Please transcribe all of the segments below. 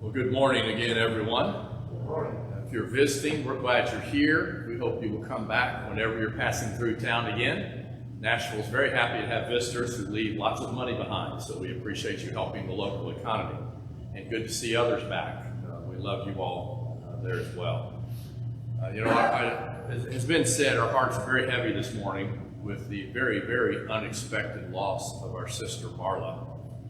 Well, good morning again, everyone. Good morning. If you're visiting, we're glad you're here. We hope you will come back whenever you're passing through town again. Nashville is very happy to have visitors who leave lots of money behind, so we appreciate you helping the local economy. And good to see others back. We love you all there as well. It has been said, our hearts are very heavy this morning with the very, very unexpected loss of our sister Marla.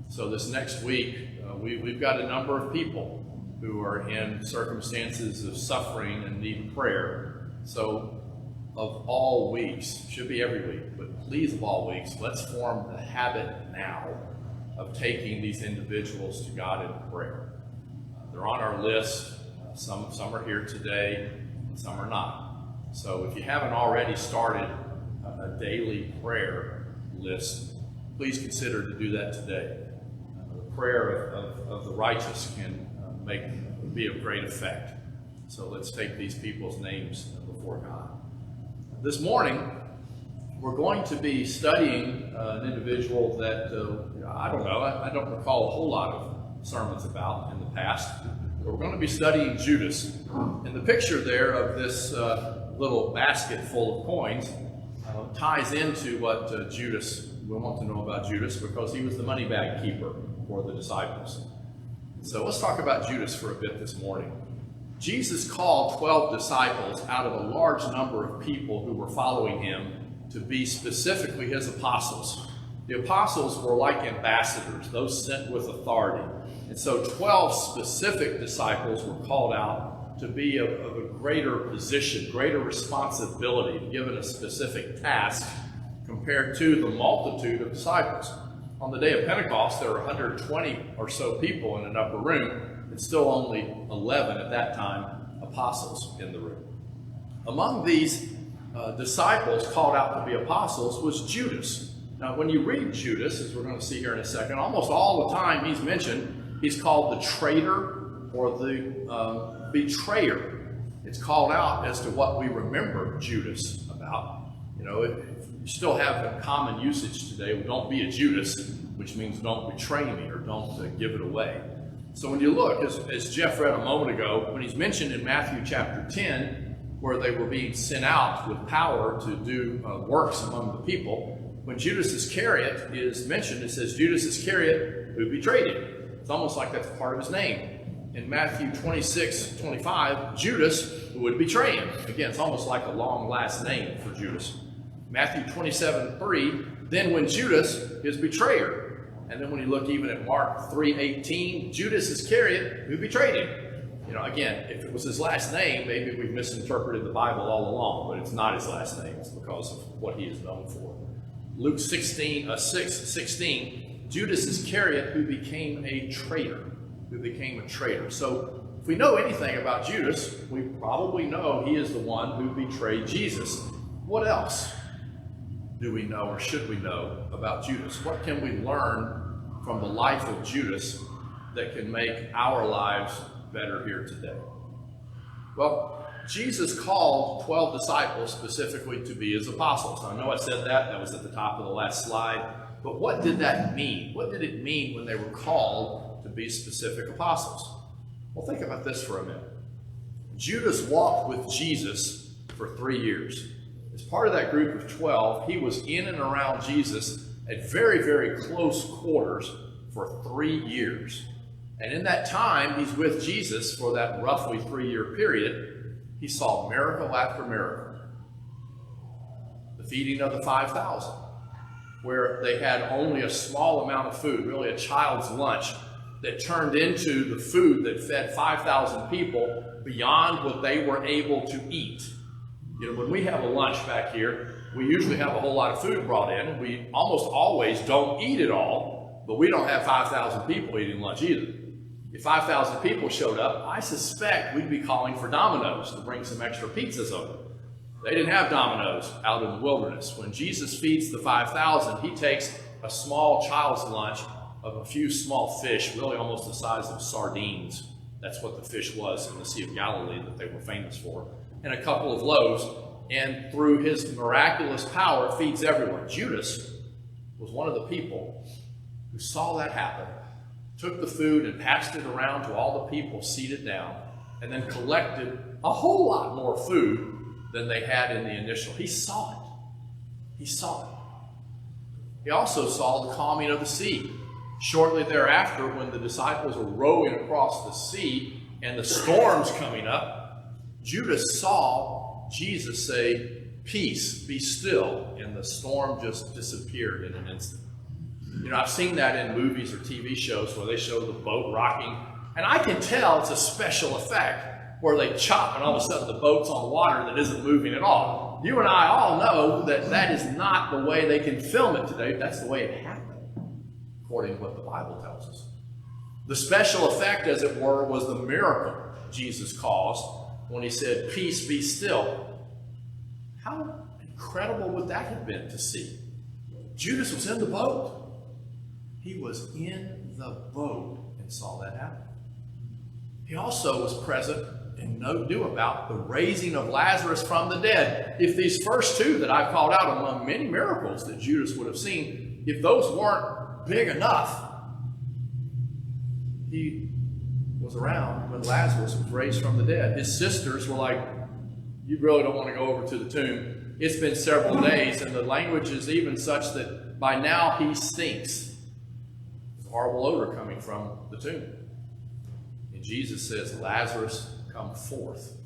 So this next week, we've got a number of people who are in circumstances of suffering and need prayer. So of all weeks, should be every week, but please of all weeks, let's form the habit now of taking these individuals to God in prayer. They're on our list. Some are here today, and some are not. So if you haven't already started a daily prayer list, please consider to do that today. The prayer of the righteous can be of great effect. So let's take these people's names before God. This morning, we're going to be studying an individual that, I don't recall a whole lot of sermons about in the past. But we're going to be studying Judas. And the picture there of this little basket full of coins ties into what we want to know about Judas, because he was the money bag keeper for the disciples. So let's talk about Judas for a bit this morning. Jesus called 12 disciples out of a large number of people who were following him to be specifically his apostles. The apostles were like ambassadors, those sent with authority. And so 12 specific disciples were called out to be of a greater position, greater responsibility, given a specific task compared to the multitude of disciples. On the day of Pentecost, there were 120 or so people in an upper room, and still only 11 at that time apostles in the room. Among these disciples called out to be apostles was Judas. Now, when you read Judas, as we're going to see here in a second, almost all the time he's mentioned, he's called the traitor or the betrayer. It's called out as to what we remember Judas about. You still have a common usage today. Well, don't be a Judas, which means don't betray me or don't give it away. So when you look, as Jeff read a moment ago, when he's mentioned in Matthew chapter 10, where they were being sent out with power to do works among the people, when Judas Iscariot is mentioned, it says Judas Iscariot who betrayed him. It's almost like that's part of his name. In Matthew 26:25, Judas who would betray him. Again, it's almost like a long last name for Judas. Matthew 27:3, then when Judas, his betrayer. And then when you look even at Mark 3:18, Judas Iscariot who betrayed him. Again, if it was his last name, maybe we've misinterpreted the Bible all along, but it's not his last name. It's because of what he is known for. Luke 6:16, Judas Iscariot who became a traitor. So if we know anything about Judas, we probably know he is the one who betrayed Jesus. What else do we know or should we know about Judas? What can we learn from the life of Judas that can make our lives better here today? Well, Jesus called 12 disciples specifically to be his apostles. Now, I know I said that was at the top of the last slide, but what did that mean? What did it mean when they were called to be specific apostles? Well, think about this for a minute. Judas walked with Jesus for 3 years. As part of that group of 12, he was in and around Jesus at very, very close quarters for 3 years. And in that time, he's with Jesus for that roughly 3-year period. He saw miracle after miracle. The feeding of the 5,000, where they had only a small amount of food, really a child's lunch, that turned into the food that fed 5,000 people beyond what they were able to eat. When we have a lunch back here, we usually have a whole lot of food brought in. We almost always don't eat it all, but we don't have 5,000 people eating lunch either. If 5,000 people showed up, I suspect we'd be calling for Domino's to bring some extra pizzas over. They didn't have Domino's out in the wilderness. When Jesus feeds the 5,000, he takes a small child's lunch of a few small fish, really almost the size of sardines. That's what the fish was in the Sea of Galilee that they were famous for. And a couple of loaves, and through his miraculous power feeds everyone. Judas was one of the people who saw that happen, took the food and passed it around to all the people seated down, and then collected a whole lot more food than they had in the initial. He saw it. He saw it. He also saw the calming of the sea. Shortly thereafter, when the disciples were rowing across the sea and the storm's coming up, Judas saw Jesus say, "Peace, be still," and the storm just disappeared in an instant. You know, I've seen that in movies or TV shows where they show the boat rocking, and I can tell it's a special effect where they chop and all of a sudden the boat's on water that isn't moving at all. You and I all know that that is not the way they can film it today. That's the way it happened, according to what the Bible tells us. The special effect, as it were, was the miracle Jesus caused when he said, "Peace, be still." How incredible would that have been to see? Judas was in the boat. He was in the boat and saw that happen. He also was present and knew about the raising of Lazarus from the dead. If these first two that I've called out among many miracles that Judas would have seen, if those weren't big enough, he was around when Lazarus was raised from the dead. His sisters were like, "You really don't want to go over to the tomb. It's been several days," and the language is even such that by now he stinks. There's a horrible odor coming from the tomb. And Jesus says, "Lazarus, come forth."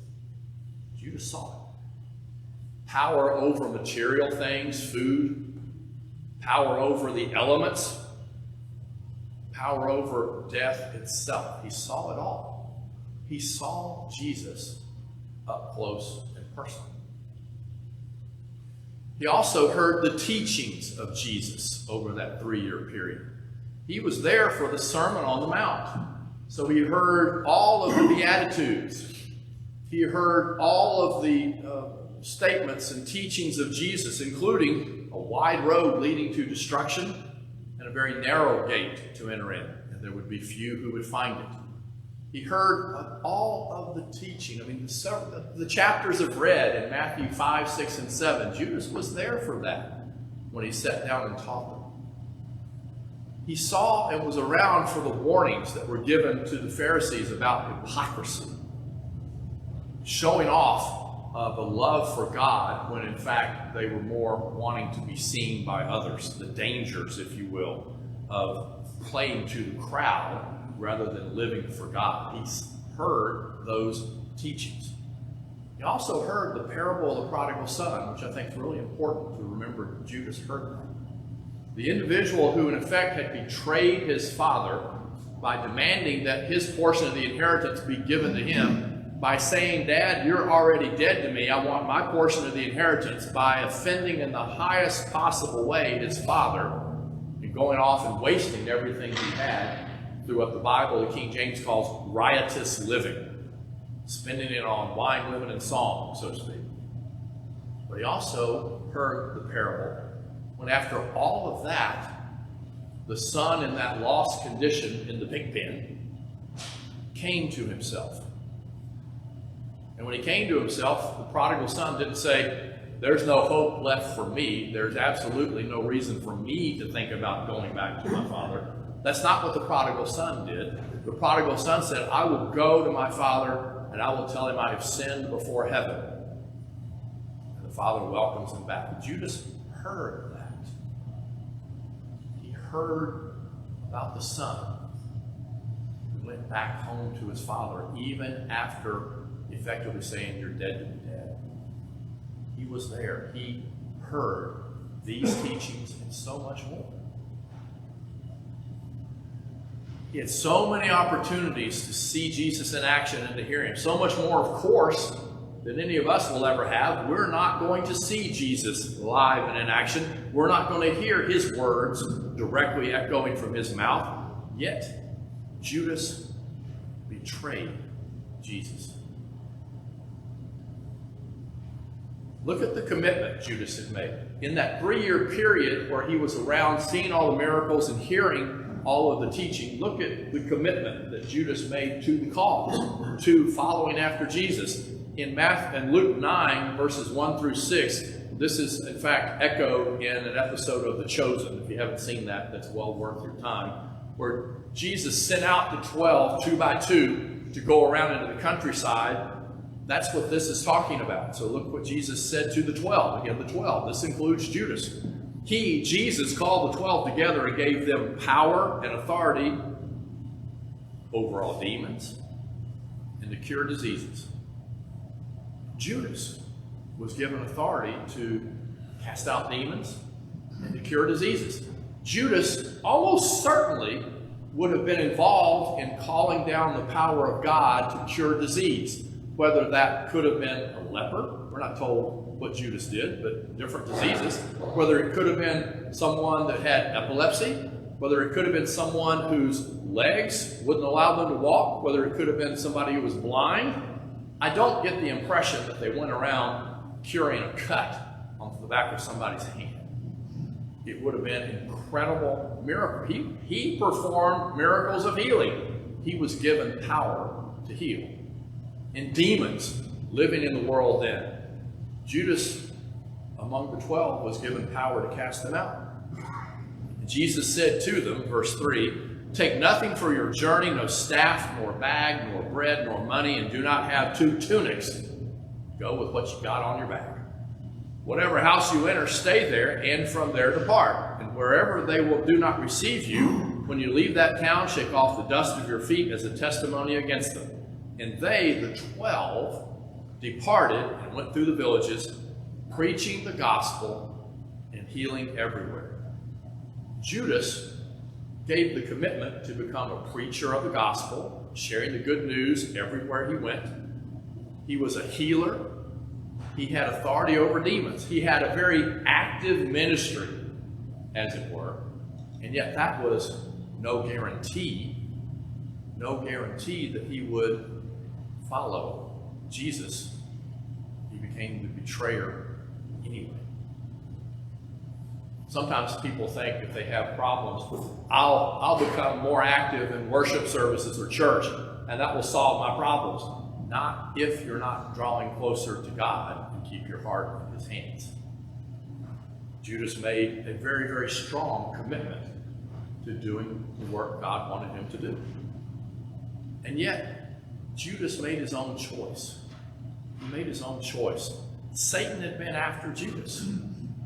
Judas saw it. Power over material things, food, power over the elements, power over death itself. He saw it all. He saw Jesus up close and personal. He also heard the teachings of Jesus over that 3-year period. He was there for the Sermon on the Mount. So he heard all of the Beatitudes. He heard all of the statements and teachings of Jesus, including a wide road leading to destruction and a very narrow gate to enter in, and there would be few who would find it. He heard of all of the teaching. I mean, the chapters of read in Matthew 5, 6, and 7. Judas was there for that when he sat down and taught them. He saw and was around for the warnings that were given to the Pharisees about hypocrisy, showing off the love for God when in fact they were more wanting to be seen by others, the dangers, if you will, of playing to the crowd rather than living for God. He heard those teachings. He also heard the parable of the prodigal son, which I think is really important to remember. Judas heard that. The individual who in effect had betrayed his father by demanding that his portion of the inheritance be given to him, by saying, "Dad, you're already dead to me. I want my portion of the inheritance," by offending in the highest possible way his father and going off and wasting everything he had through what the Bible, the King James, calls riotous living, spending it on wine, women, and song, so to speak. But he also heard the parable when after all of that, the son in that lost condition in the pig pen came to himself. And when he came to himself, the prodigal son didn't say, "There's no hope left for me. There's absolutely no reason for me to think about going back to my father." That's not what the prodigal son did. The prodigal son said, "I will go to my father and I will tell him I have sinned before heaven." And the father welcomes him back. Judas heard that. He heard about the son who went back home to his father even after effectively saying, "You're dead to me, Dad." He was there. He heard these teachings and so much more. He had so many opportunities to see Jesus in action and to hear him. So much more, of course, than any of us will ever have. We're not going to see Jesus live and in action. We're not going to hear his words directly echoing from his mouth. Yet, Judas betrayed Jesus. Look at the commitment Judas had made. In that 3-year period where he was around seeing all the miracles and hearing all of the teaching, look at the commitment that Judas made to the cause, to following after Jesus. In Luke 9, verses 1 through 6, this is in fact echoed in an episode of The Chosen. If you haven't seen that, that's well worth your time. where Jesus sent out the 12, 2 by 2, to go around into the countryside. That's what this is talking about. So look what Jesus said to the 12. Again, the 12. This includes Judas. He, Jesus, called the 12 together and gave them power and authority over all demons and to cure diseases. Judas was given authority to cast out demons and to cure diseases. Judas almost certainly would have been involved in calling down the power of God to cure disease. Whether that could have been a leper, we're not told what Judas did, but different diseases. Whether it could have been someone that had epilepsy, whether it could have been someone whose legs wouldn't allow them to walk, whether it could have been somebody who was blind. I don't get the impression that they went around curing a cut on the back of somebody's hand. It would have been an incredible miracle. He performed miracles of healing. He was given power to heal. And demons living in the world then, Judas, among the 12, was given power to cast them out. And Jesus said to them, verse 3, "Take nothing for your journey, no staff, nor bag, nor bread, nor money, and do not have 2 tunics. Go with what you got on your back. Whatever house you enter, stay there, and from there depart. And wherever they do not receive you, when you leave that town, shake off the dust of your feet as a testimony against them." And they, the 12, departed and went through the villages, preaching the gospel and healing everywhere. Judas gave the commitment to become a preacher of the gospel, sharing the good news everywhere he went. He was a healer. He had authority over demons. He had a very active ministry, as it were. And yet that was no guarantee that he would follow Jesus. He became the betrayer anyway. Sometimes people think if they have problems, I'll become more active in worship services or church, and that will solve my problems. Not if you're not drawing closer to God and keep your heart in his hands. Judas made a very, very strong commitment to doing the work God wanted him to do. And yet, Judas made his own choice. He made his own choice. Satan had been after Judas.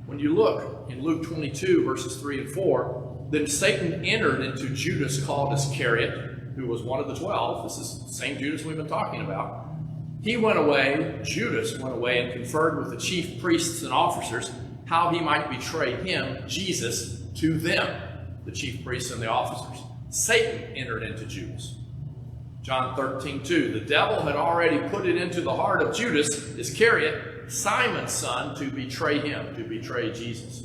When you look in Luke 22, verses 3 and 4, then Satan entered into Judas called Iscariot, who was one of the 12. This is the same Judas we've been talking about. Judas went away and conferred with the chief priests and officers how he might betray him, Jesus, to them, the chief priests and the officers. Satan entered into Judas. John 13:2, the devil had already put it into the heart of Judas Iscariot, Simon's son, to betray him, to betray Jesus.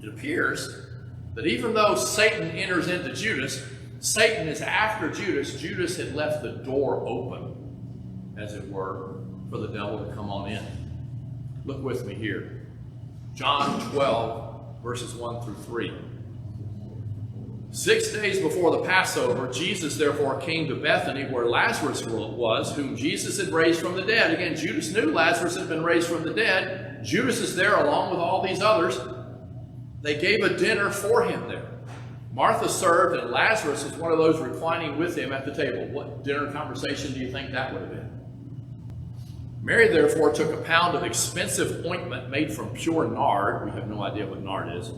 It appears that even though Satan enters into Judas, Satan is after Judas. Judas had left the door open, as it were, for the devil to come on in. Look with me here. John 12, verses 1 through 3. 6 days before the Passover, Jesus therefore came to Bethany, where Lazarus was, whom Jesus had raised from the dead. Again, Judas knew Lazarus had been raised from the dead. Judas is there along with all these others. They gave a dinner for him there. Martha served, and Lazarus was one of those reclining with him at the table. What dinner conversation do you think that would have been? Mary therefore took a pound of expensive ointment made from pure nard. We have no idea what nard is.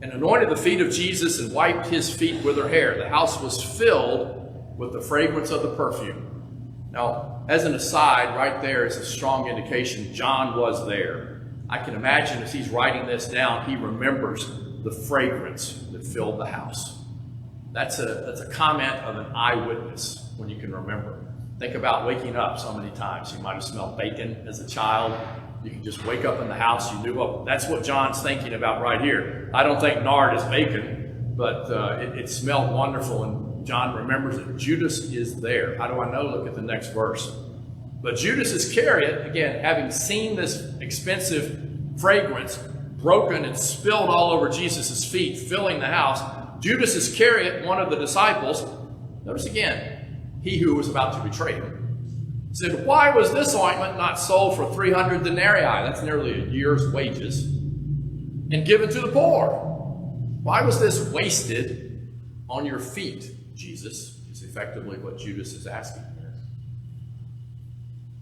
And anointed the feet of Jesus and wiped his feet with her hair. The house was filled with the fragrance of the perfume. Now, as an aside, right there is a strong indication John was there. I can imagine as he's writing this down, he remembers the fragrance that filled the house. That's a comment of an eyewitness when you can remember. Think about waking up so many times. You might have smelled bacon as a child. You can just wake up in the house, you knew what. That's what John's thinking about right here. I don't think nard is bacon, but it smelled wonderful, and John remembers it. Judas is there. How do I know? Look at the next verse. But Judas Iscariot, again, having seen this expensive fragrance broken and spilled all over Jesus' feet, filling the house, Judas Iscariot, one of the disciples, notice again, he who was about to betray him, said, "Why was this ointment not sold for 300 denarii? That's nearly a year's wages, and given to the poor? Why was this wasted on your feet, Jesus, is effectively what Judas is asking here.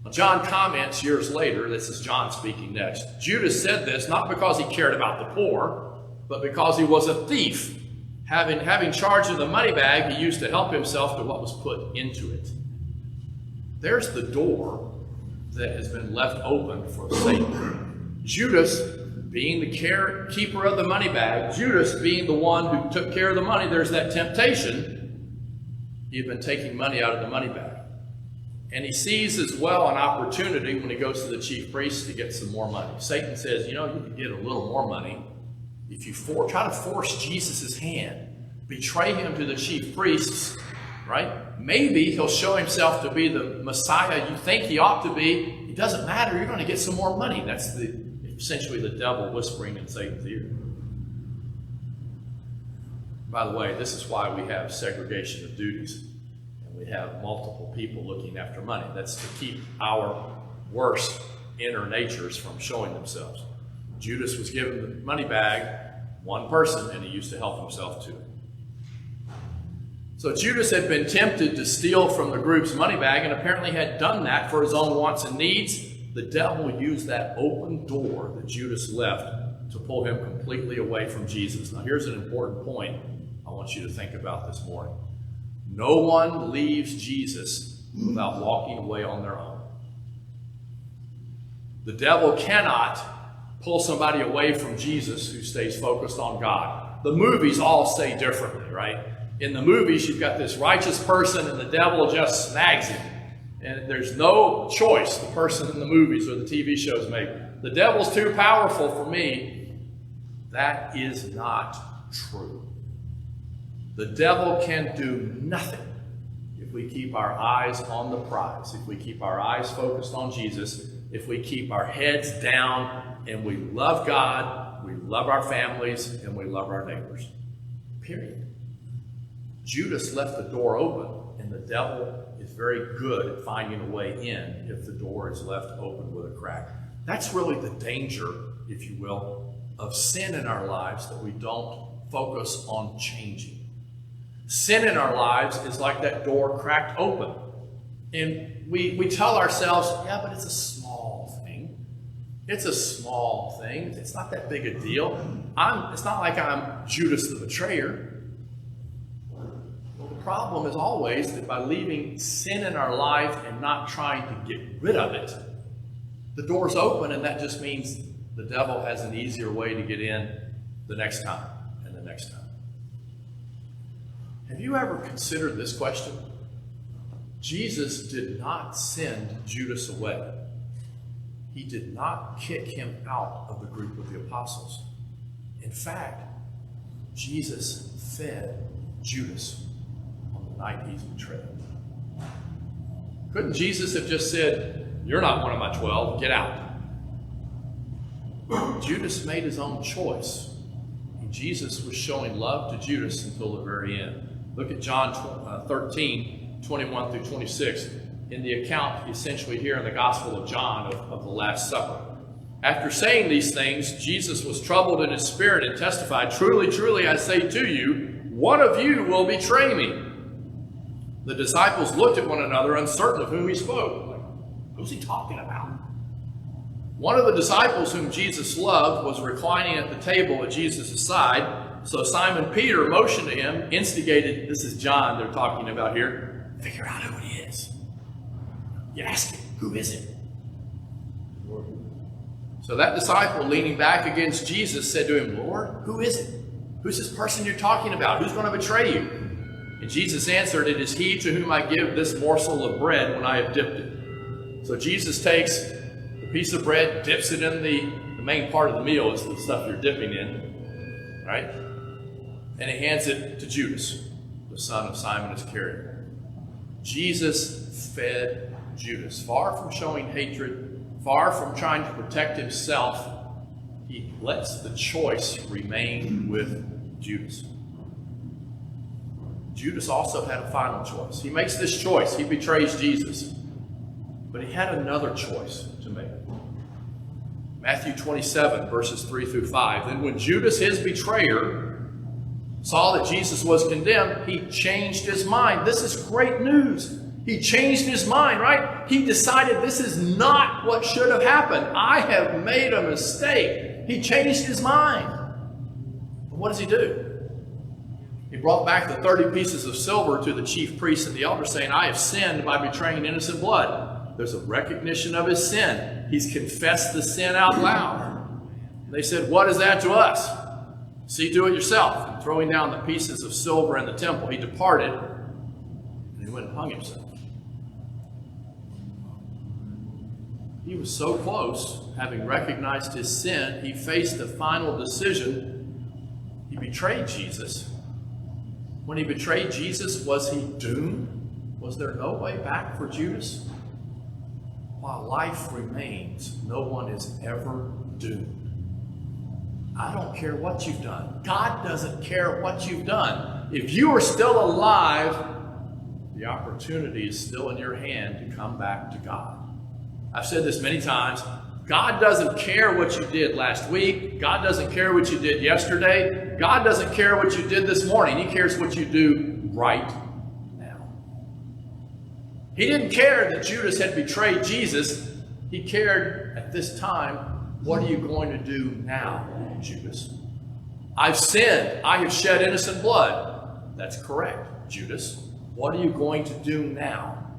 Well, John comments years later, this is John speaking next, Judas said this not because he cared about the poor, but because he was a thief. Having charge of the money bag, he used to help himself to what was put into it. There's the door that has been left open for Satan. Judas being the keeper of the money bag, Judas being the one who took care of the money, there's that temptation. He had been taking money out of the money bag. And he sees as well an opportunity when he goes to the chief priest to get some more money. Satan says, you can get a little more money if you try to force Jesus' hand, betray him to the chief priests, right? Maybe he'll show himself to be the Messiah you think he ought to be. It doesn't matter. You're going to get some more money. That's essentially the devil whispering in Satan's ear. By the way, this is why we have segregation of duties. And we have multiple people looking after money. That's to keep our worst inner natures from showing themselves. Judas was given the money bag, one person, and he used to help himself to it. So Judas had been tempted to steal from the group's money bag and apparently had done that for his own wants and needs. The devil used that open door that Judas left to pull him completely away from Jesus. Now here's an important point I want you to think about this morning. No one leaves Jesus without walking away on their own. The devil cannot pull somebody away from Jesus who stays focused on God. The movies all say differently, right? In the movies, you've got this righteous person and the devil just snags him. And there's no choice the person in the movies or the TV shows make. The devil's too powerful for me. That is not true. The devil can do nothing if we keep our eyes on the prize, if we keep our eyes focused on Jesus, if we keep our heads down and we love God, we love our families, and we love our neighbors. Period. Judas left the door open, and the devil is very good at finding a way in if the door is left open with a crack. That's really the danger, if you will, of sin in our lives, that we don't focus on changing. Sin in our lives is like that door cracked open. And we tell ourselves, yeah, but it's a small thing. It's a small thing. It's not that big a deal. It's not like I'm Judas the betrayer. Well, the problem is always that by leaving sin in our life and not trying to get rid of it, the door's open, and that just means the devil has an easier way to get in the next time and the next time. Have you ever considered this question? Jesus did not send Judas away. He did not kick him out of the group of the apostles. In fact, Jesus fed Judas on the night he's betrayed. Couldn't Jesus have just said, "You're not one of my 12, get out"? Judas made his own choice. And Jesus was showing love to Judas until the very end. Look at John 13, 21 through 26. In the account essentially here in the Gospel of John of the Last Supper. After saying these things, Jesus was troubled in his spirit and testified, "Truly, truly, I say to you, one of you will betray me." The disciples looked at one another, uncertain of whom he spoke. Like, who's he talking about? One of the disciples whom Jesus loved was reclining at the table at Jesus' side. So Simon Peter motioned to him, instigated, this is John they're talking about here, figure out who it is. You ask him, who is it? So that disciple, leaning back against Jesus, said to him, "Lord, who is it? Who's this person you're talking about? Who's going to betray you?" And Jesus answered, "It is he to whom I give this morsel of bread when I have dipped it." So Jesus takes the piece of bread, dips it in the main part of the meal, is the stuff you're dipping in, right? And he hands it to Judas, the son of Simon Iscariot. Jesus fed Judas. Far from showing hatred, far from trying to protect himself, he lets the choice remain with Judas. Judas also had a final choice. He makes this choice. He betrays Jesus. But he had another choice to make. Matthew 27, verses 3 through 5. Then when Judas, his betrayer, saw that Jesus was condemned, he changed his mind. This is great news. He changed his mind, right? He decided this is not what should have happened. I have made a mistake. He changed his mind. But what does he do? He brought back the 30 pieces of silver to the chief priests and the elders, saying, I have sinned by betraying innocent blood. There's a recognition of his sin. He's confessed the sin out loud. They said, what is that to us? See to it yourself. And throwing down the pieces of silver in the temple, he departed and he went and hung himself. He was so close, having recognized his sin, he faced the final decision. He betrayed Jesus. When he betrayed Jesus, was he doomed? Was there no way back for Judas? While life remains, no one is ever doomed. I don't care what you've done. God doesn't care what you've done. If you are still alive, the opportunity is still in your hand to come back to God. I've said this many times. God doesn't care what you did last week. God doesn't care what you did yesterday. God doesn't care what you did this morning. He cares what you do right now. He didn't care that Judas had betrayed Jesus. He cared at this time, what are you going to do now, Judas? I've sinned. I have shed innocent blood. That's correct, Judas. What are you going to do now?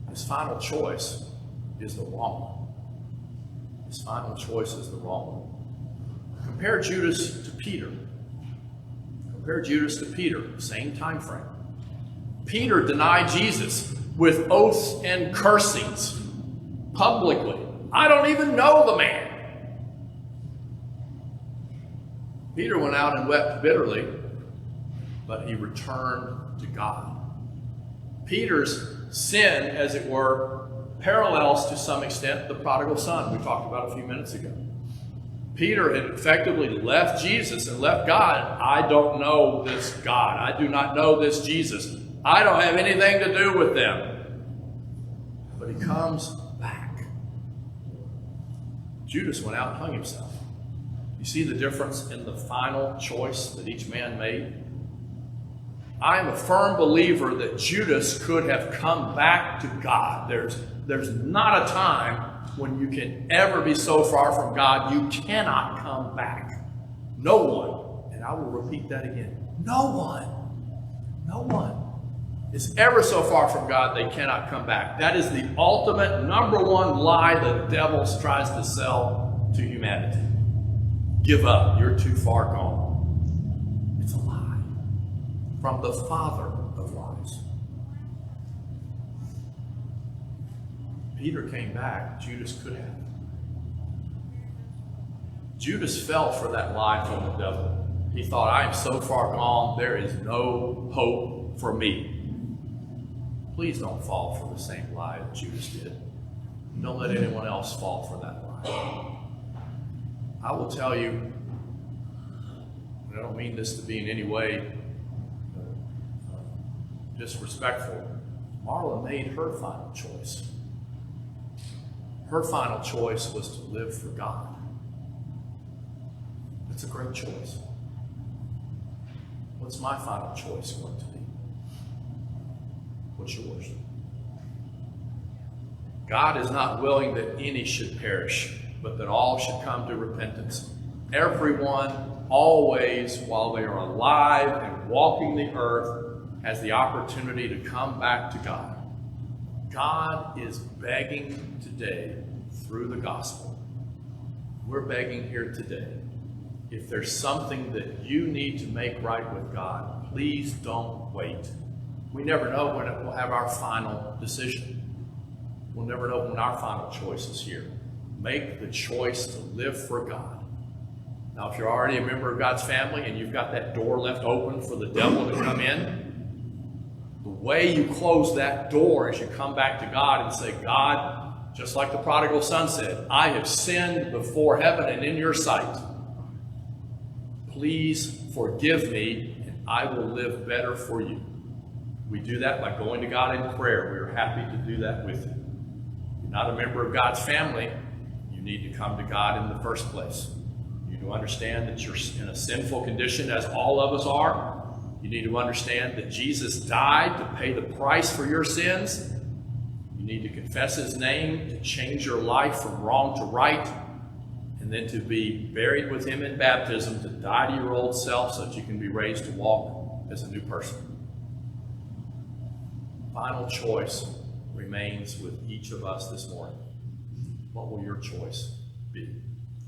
His final choice is the wrong one. His final choice is the wrong one. Compare Judas to Peter. Compare Judas to Peter, same time frame. Peter denied Jesus with oaths and cursings publicly. I don't even know the man. Peter went out and wept bitterly, but he returned to God. Peter's sin, as it were, parallels to some extent the prodigal son we talked about a few minutes ago. Peter had effectively left Jesus and left God. I don't know this God. I do not know this Jesus. I don't have anything to do with them. But he comes back. Judas went out and hung himself. You see the difference in the final choice that each man made? I am a firm believer that Judas could have come back to God. There's not a time when you can ever be so far from God you cannot come back. No one, and I will repeat that again, no one is ever so far from God they cannot come back. That is the ultimate number one lie the devil tries to sell to humanity. Give up, you're too far gone. It's a lie from the father of lies. Peter came back, Judas could have. Judas fell for that lie from the devil. He thought, I am so far gone, there is no hope for me. Please don't fall for the same lie that Judas did. Don't let anyone else fall for that lie. I will tell you, and I don't mean this to be in any way disrespectful, Marla made her final choice. Her final choice was to live for God. It's a great choice. What's my final choice going to be? What's yours? God is not willing that any should perish, but that all should come to repentance. Everyone, always, while they are alive and walking the earth, has the opportunity to come back to God. God is begging today through the gospel. We're begging here today. If there's something that you need to make right with God, please don't wait. We never know when we'll have our final decision. We'll never know when our final choice is here. Make the choice to live for God. Now, if you're already a member of God's family and you've got that door left open for the devil to come in, the way you close that door is you come back to God and say, God, just like the prodigal son said, I have sinned before heaven and in your sight. Please forgive me and I will live better for you. We do that by going to God in prayer. We are happy to do that with you. If you're not a member of God's family, you need to come to God in the first place. You need to understand that you're in a sinful condition, as all of us are. You need to understand that Jesus died to pay the price for your sins. You need to confess his name to change your life from wrong to right, and then to be buried with him in baptism, to die to your old self so that you can be raised to walk as a new person. Final choice remains with each of us this morning. What will your choice be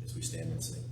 as we stand and sing?